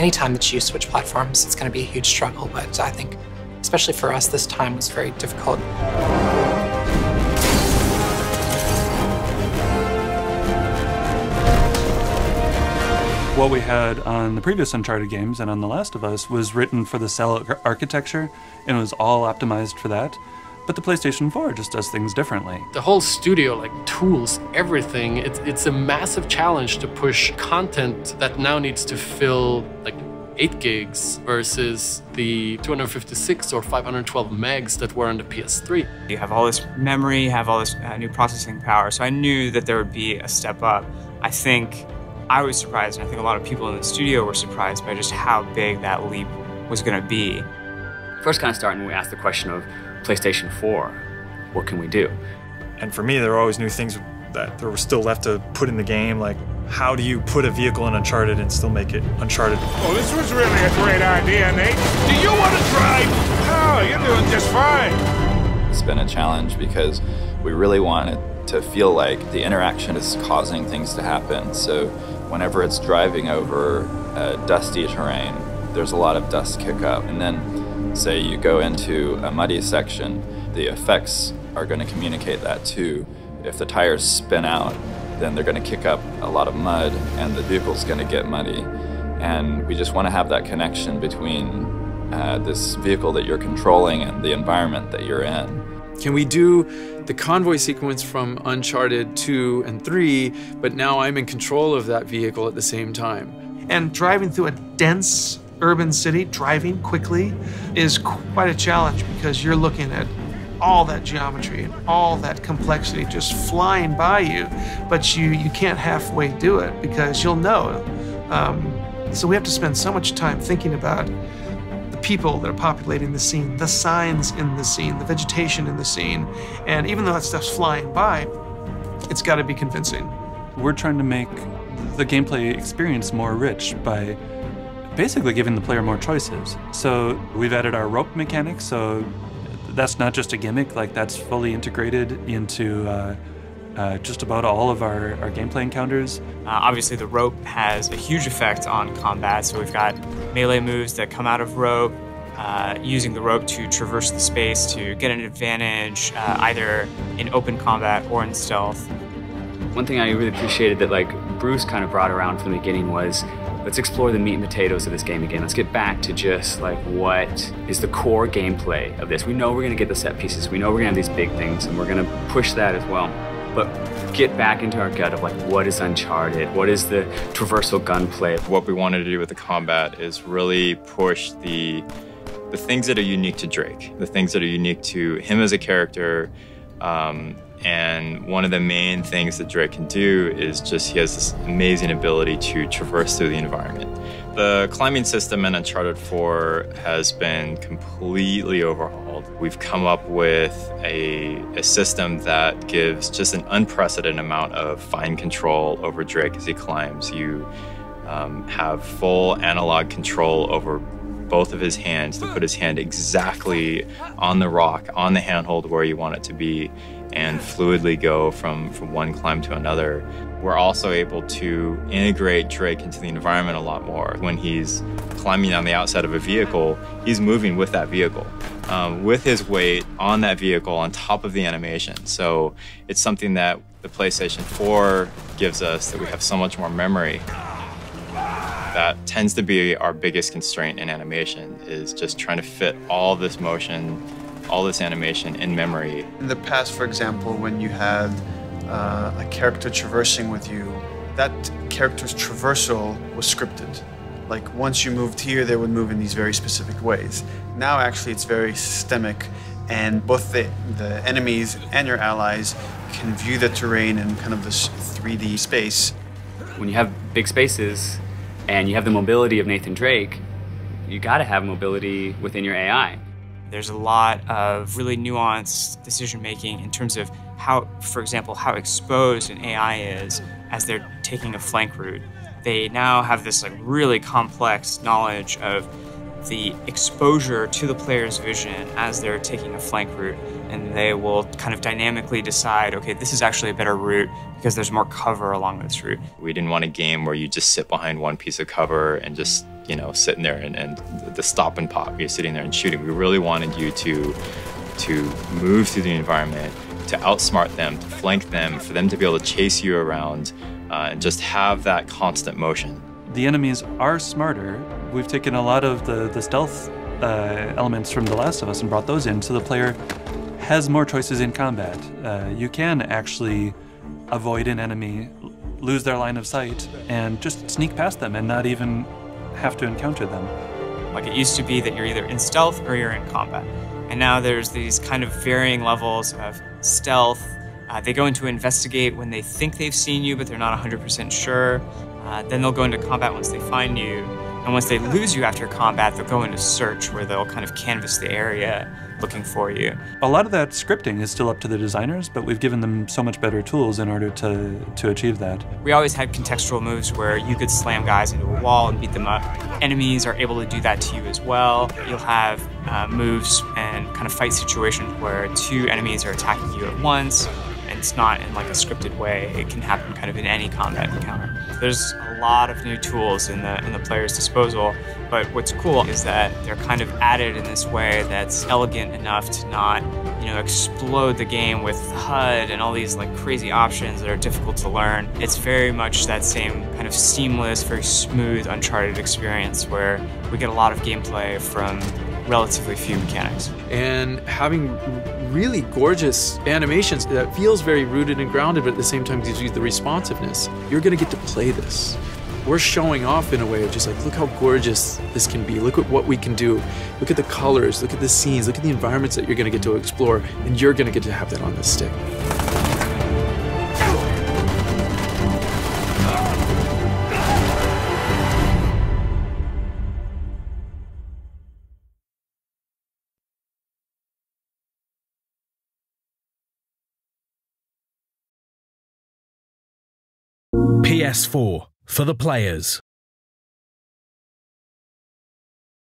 anytime that you switch platforms, it's going to be a huge struggle, but I think, especially for us, this time was very difficult. What we had on the previous Uncharted games and on The Last of Us was written for the cell architecture, and it was all optimized for that. But the PlayStation 4 just does things differently. The whole studio, like tools, everything, it's a massive challenge to push content that now needs to fill like 8 gigs versus the 256 or 512 megs that were on the PS3. You have all this memory, you have all this new processing power, so I knew that there would be a step up. I think I was surprised, and I think a lot of people in the studio were surprised by just how big that leap was going to be. First kind of starting, we asked the question of PlayStation 4, what can we do? And for me, there were always new things that there were still left to put in the game, like how do you put a vehicle in Uncharted and still make it Uncharted? Oh, this was really a great idea, Nate. Do you want to drive? Oh, you're doing just fine. It's been a challenge because we really wanted to feel like the interaction is causing things to happen. So whenever it's driving over dusty terrain, there's a lot of dust kick up. And then say you go into a muddy section, the effects are going to communicate that too. If the tires spin out, then they're going to kick up a lot of mud and the vehicle's going to get muddy. And we just want to have that connection between this vehicle that you're controlling and the environment that you're in. Can we do the convoy sequence from Uncharted 2 and 3, but now I'm in control of that vehicle at the same time? And driving through a dense urban city, driving quickly, is quite a challenge because you're looking at all that geometry and all that complexity just flying by you, but you can't halfway do it because you'll know. So we have to spend so much time thinking about the people that are populating the scene, the signs in the scene, the vegetation in the scene, and even though that stuff's flying by, it's got to be convincing. We're trying to make the gameplay experience more rich by basically giving the player more choices. So we've added our rope mechanics, so that's not just a gimmick, like that's fully integrated into just about all of our gameplay encounters. Obviously the rope has a huge effect on combat, so we've got melee moves that come out of rope, using the rope to traverse the space to get an advantage, either in open combat or in stealth. One thing I really appreciated that like Bruce kind of brought around from the beginning was, let's explore the meat and potatoes of this game again. Let's get back to just like what is the core gameplay of this. We know we're gonna get the set pieces. We know we're gonna have these big things and we're gonna push that as well. But get back into our gut of like, what is Uncharted? What is the traversal gunplay? What we wanted to do with the combat is really push the things that are unique to Drake, the things that are unique to him as a character. And one of the main things that Drake can do is just he has this amazing ability to traverse through the environment. The climbing system in Uncharted 4 has been completely overhauled. We've come up with a system that gives just an unprecedented amount of fine control over Drake as he climbs. You have full analog control over both of his hands to put his hand exactly on the rock, on the handhold where you want it to be, and fluidly go from one climb to another. We're also able to integrate Drake into the environment a lot more. When he's climbing on the outside of a vehicle, he's moving with that vehicle, with his weight on that vehicle on top of the animation. So it's something that the PlayStation 4 gives us, that we have so much more memory. That tends to be our biggest constraint in animation, is just trying to fit all this motion, all this animation in memory. In the past, for example, when you had a character traversing with you, that character's traversal was scripted. Like once you moved here, they would move in these very specific ways. Now actually it's very systemic, and both the enemies and your allies can view the terrain in kind of this 3D space. When you have big spaces and you have the mobility of Nathan Drake, you gotta have mobility within your AI. There's a lot of really nuanced decision-making in terms of how, for example, how exposed an AI is as they're taking a flank route. They now have this like really complex knowledge of the exposure to the player's vision as they're taking a flank route, and they will kind of dynamically decide, okay, this is actually a better route because there's more cover along this route. We didn't want a game where you just sit behind one piece of cover and just you know, sitting there and the stop and pop, you're sitting there and shooting. We really wanted you to move through the environment, to outsmart them, to flank them, for them to be able to chase you around and just have that constant motion. The enemies are smarter. We've taken a lot of the stealth elements from The Last of Us and brought those in, so the player has more choices in combat. You can actually avoid an enemy, lose their line of sight, and just sneak past them and not even have to encounter them. Like, it used to be that you're either in stealth or you're in combat. And now there's these kind of varying levels of stealth. They go into investigate when they think they've seen you, but they're not 100% sure. Then they'll go into combat once they find you. And once they lose you after combat, they'll go into search, where they'll kind of canvas the area looking for you. A lot of that scripting is still up to the designers, but we've given them so much better tools in order to achieve that. We always had contextual moves where you could slam guys into a wall and beat them up. Enemies are able to do that to you as well. You'll have moves and kind of fight situations where two enemies are attacking you at once, and it's not in like a scripted way. It can happen kind of in any combat encounter. There's a lot of new tools in the player's disposal, but what's cool is that they're kind of added in this way that's elegant enough to not, you know, explode the game with HUD and all these like crazy options that are difficult to learn. It's very much that same kind of seamless, very smooth Uncharted experience where we get a lot of gameplay from relatively few mechanics. And having really gorgeous animations that feels very rooted and grounded, but at the same time gives you the responsiveness. You're gonna get to play this. We're showing off in a way of just like, look how gorgeous this can be. Look at what we can do. Look at the colors, look at the scenes, look at the environments that you're gonna get to explore, and you're gonna get to have that on the stick. PS4 for the players.